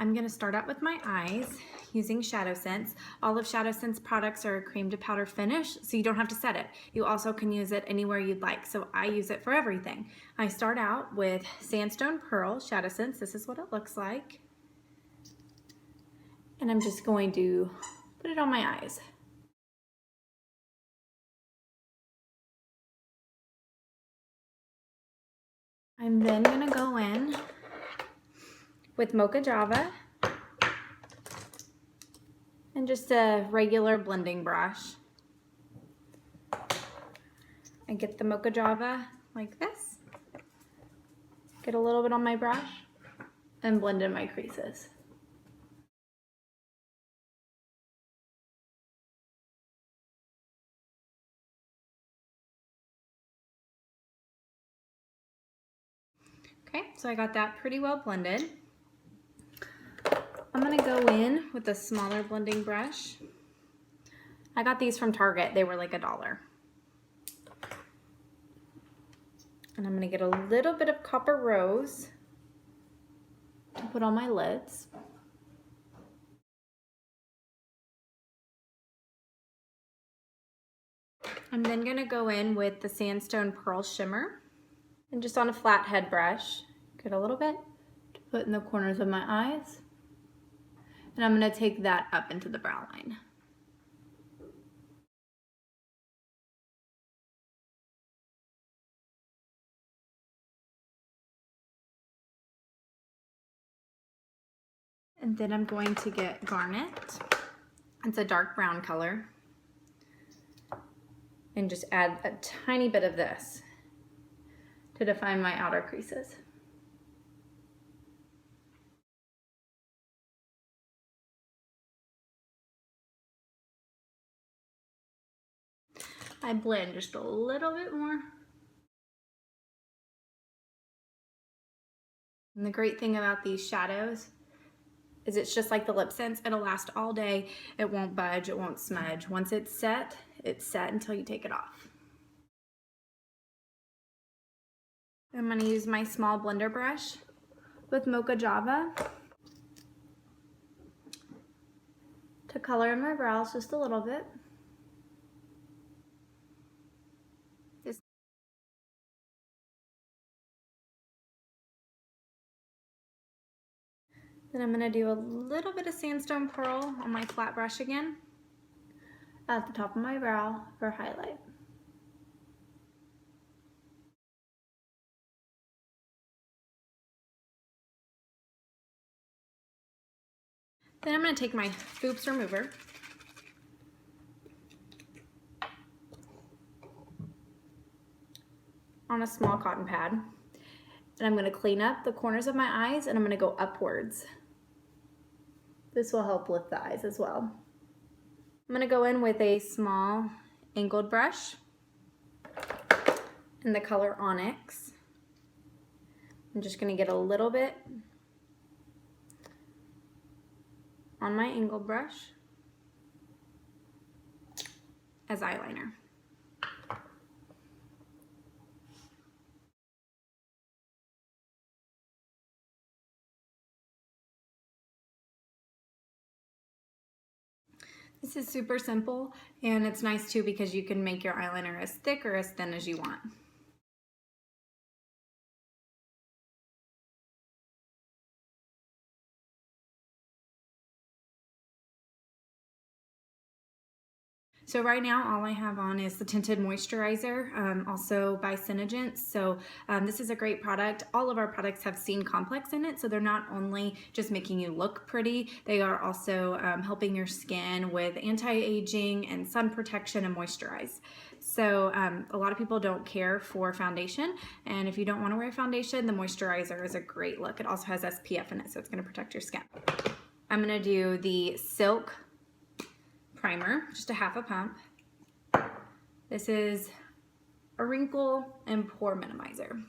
I'm going to start out with my eyes using ShadowSense. All of ShadowSense products are a cream to powder finish, so you don't have to set it. You also can use it anywhere you'd like, so I use it for everything. I start out with Sandstone Pearl ShadowSense. This is what it looks like. And I'm just going to put it on my eyes. I'm then going to go in with Moca Java and just a regular blending brush. I get the Moca Java like this, get a little bit on my brush, and blend in my creases. Okay, so I got that pretty well blended. I'm gonna go in with a smaller blending brush. I got these from Target, they were like $1. And I'm gonna get a little bit of Copper Rose to put on my lids. I'm then gonna go in with the Sandstone Pearl Shimmer and just on a flat head brush, get a little bit to put in the corners of my eyes. And I'm gonna take that up into the brow line. And then I'm going to get Garnet. It's a dark brown color. And just add a tiny bit of this to define my outer creases. I blend just a little bit more. And the great thing about these shadows is it's just like the Lipsense. It'll last all day. It won't budge, it won't smudge. Once it's set until you take it off. I'm gonna use my small blender brush with Moca Java to color in my brows just a little bit. Then I'm gonna do a little bit of Sandstone Pearl on my flat brush again at the top of my brow for highlight. Then I'm gonna take my Foops remover on a small cotton pad, and I'm gonna clean up the corners of my eyes, and I'm gonna go upwards. This will help lift the eyes as well. I'm gonna go in with a small angled brush in the color Onyx. I'm just gonna get a little bit on my angled brush as eyeliner. This is super simple, and it's nice too because you can make your eyeliner as thick or as thin as you want. So right now all I have on is the Tinted Moisturizer, also by Senegence. So this is a great product. All of our products have Scene Complex in it, so they're not only just making you look pretty, they are also helping your skin with anti-aging and sun protection and moisturize. So a lot of people don't care for foundation, and if you don't want to wear foundation, the moisturizer is a great look. It also has SPF in it, so it's going to protect your skin. I'm going to do the Silk primer, just a half a pump. This is a Wrinkle and Pore Minimizer.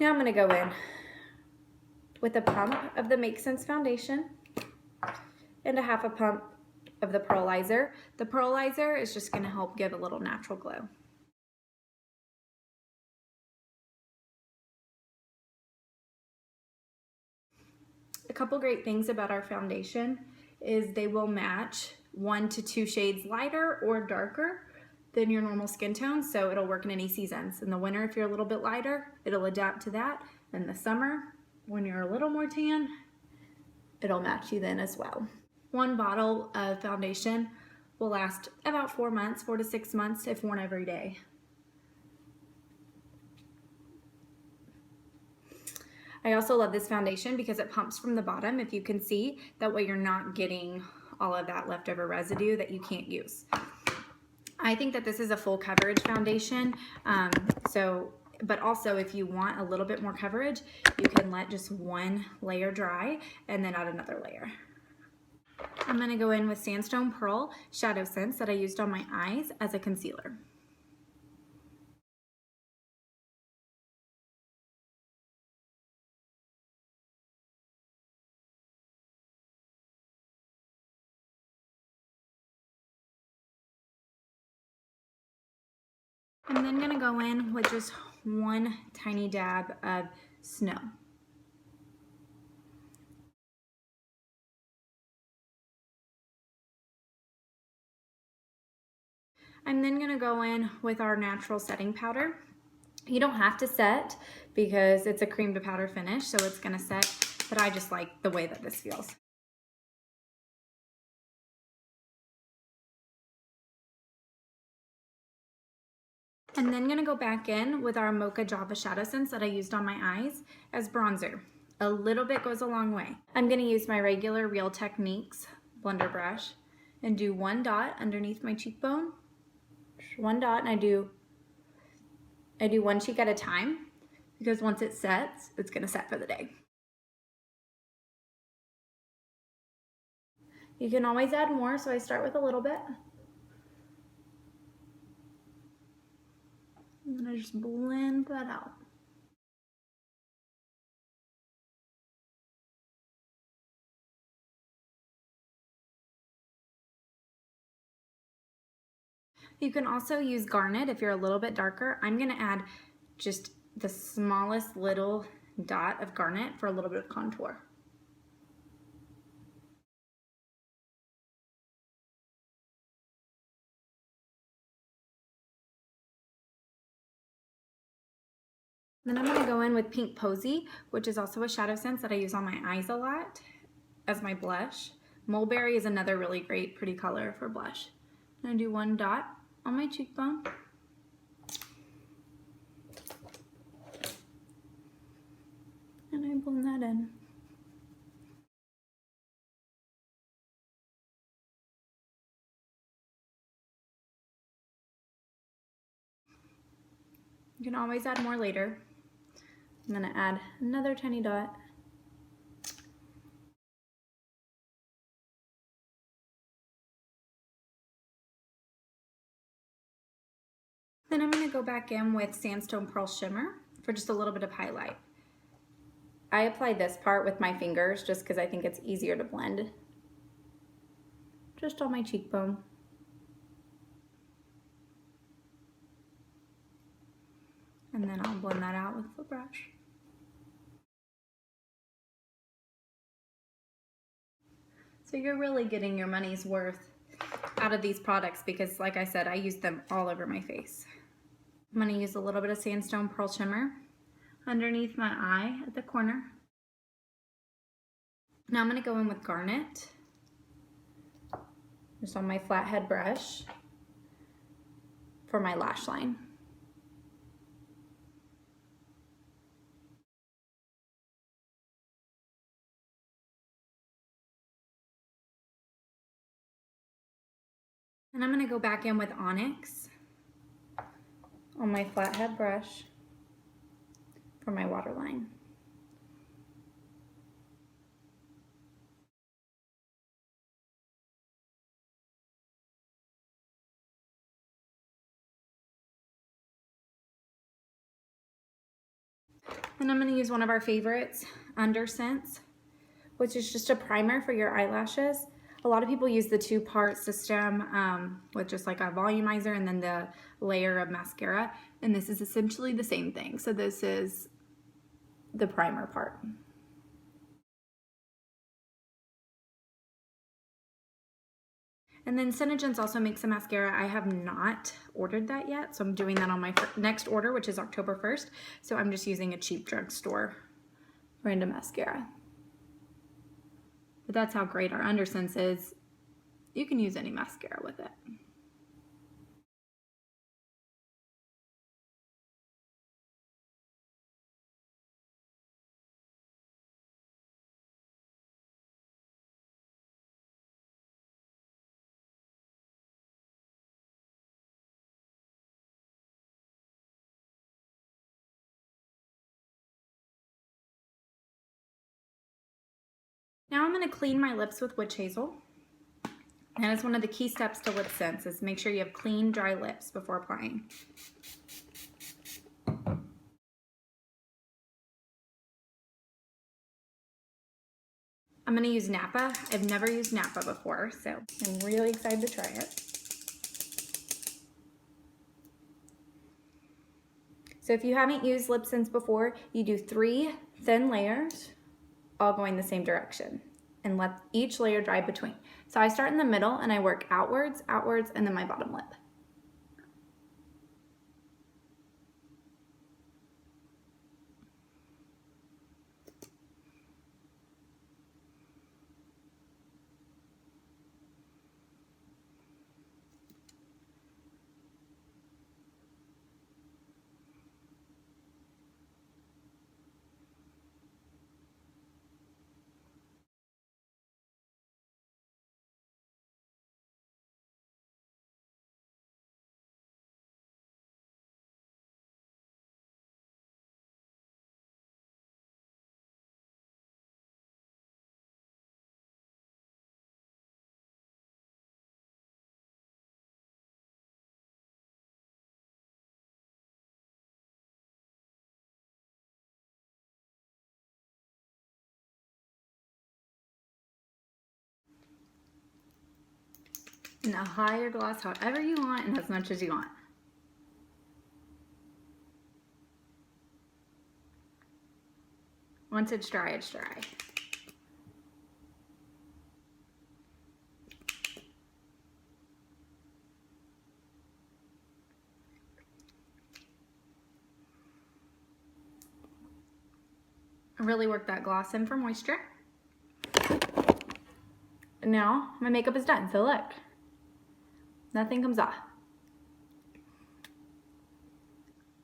Now I'm going to go in with a pump of the MakeSense foundation and a half a pump of the Pearlizer. The Pearlizer is just going to help give a little natural glow. a couple great things about our foundation is they will match 1 to 2 shades lighter or darker than your normal skin tone, so it'll work in any seasons. In the winter, if you're a little bit lighter, it'll adapt to that. In the summer, when you're a little more tan, it'll match you then as well. One bottle of foundation will last about 4 months, 4 to 6 months if worn every day. I also love this foundation because it pumps from the bottom, if you can see. That way you're not getting all of that leftover residue that you can't use. I think that this is a full coverage foundation, but also if you want a little bit more coverage, you can let just one layer dry and then add another layer. I'm going to go in with Sandstone Pearl ShadowSense that I used on my eyes as a concealer. I'm then going to go in with just one tiny dab of snow. I'm then going to go in with our natural setting powder. You don't have to set because it's a cream to powder finish, so it's going to set, but I just like the way that this feels. I'm then going to go back in with our Moca Java ShadowSense that I used on my eyes as bronzer. A little bit goes a long way. I'm going to use my regular Real Techniques blender brush and do one dot underneath my cheekbone. One dot, and I do one cheek at a time because once it sets, it's going to set for the day. You can always add more, so I start with a little bit. And then I just blend that out. You can also use Garnet if you're a little bit darker. I'm going to add just the smallest little dot of Garnet for a little bit of contour. Then I'm going to go in with Pink Posey, which is also a ShadowSense that I use on my eyes a lot as my blush. Mulberry is another really great pretty color for blush. I'm going to do one dot on my cheekbone. And I blend that in. You can always add more later. I'm going to add another tiny dot. Then I'm going to go back in with Sandstone Pearl Shimmer for just a little bit of highlight. I apply this part with my fingers just because I think it's easier to blend. Just on my cheekbone. And then I'll blend that out with the brush. So you're really getting your money's worth out of these products because, like I said, I use them all over my face. I'm going to use a little bit of Sandstone Pearl Shimmer underneath my eye at the corner. Now I'm going to go in with Garnet, just on my flathead brush for my lash line. And I'm going to go back in with Onyx on my flathead brush for my waterline. And I'm going to use one of our favorites, UnderSense, which is just a primer for your eyelashes. A lot of people use the two-part system with just like a volumizer and then the layer of mascara, and this is essentially the same thing. So this is the primer part. And then Senegence also makes a mascara. I have not ordered that yet, so I'm doing that on my next order, which is October 1st. So I'm just using a cheap drugstore random mascara. But that's how great our UnderSense is. You can use any mascara with it. Now I'm going to clean my lips with witch hazel. That is one of the key steps to Lipsense, is make sure you have clean, dry lips before applying. I'm going to use Napa. I've never used Napa before, so I'm really excited to try it. So if you haven't used Lipsense before, you do 3 thin layers, all going the same direction, and let each layer dry between. So I start in the middle and I work outwards, outwards, and then my bottom lip. Now higher gloss however you want and as much as you want. Once it's dry, it's dry. Really work that gloss in for moisture. Now my makeup is done, so look. Nothing comes off.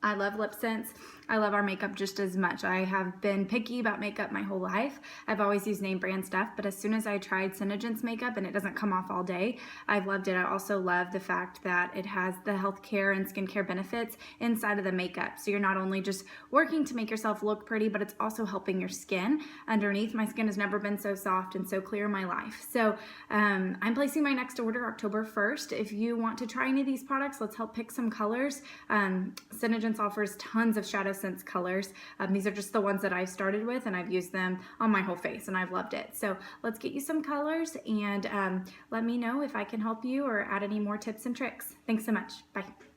I love Lipsense. I love our makeup just as much. I have been picky about makeup my whole life. I've always used name brand stuff, but as soon as I tried Senegence makeup and it doesn't come off all day, I've loved it. I also love the fact that it has the healthcare and skincare benefits inside of the makeup. So you're not only just working to make yourself look pretty, but it's also helping your skin underneath. My skin has never been so soft and so clear in my life. So I'm placing my next order October 1st. If you want to try any of these products, let's help pick some colors. Senegence offers tons of ShadowSense colors. These are just the ones that I've started with, and I've used them on my whole face and I've loved it. So let's get you some colors, and let me know if I can help you or add any more tips and tricks. Thanks so much. Bye.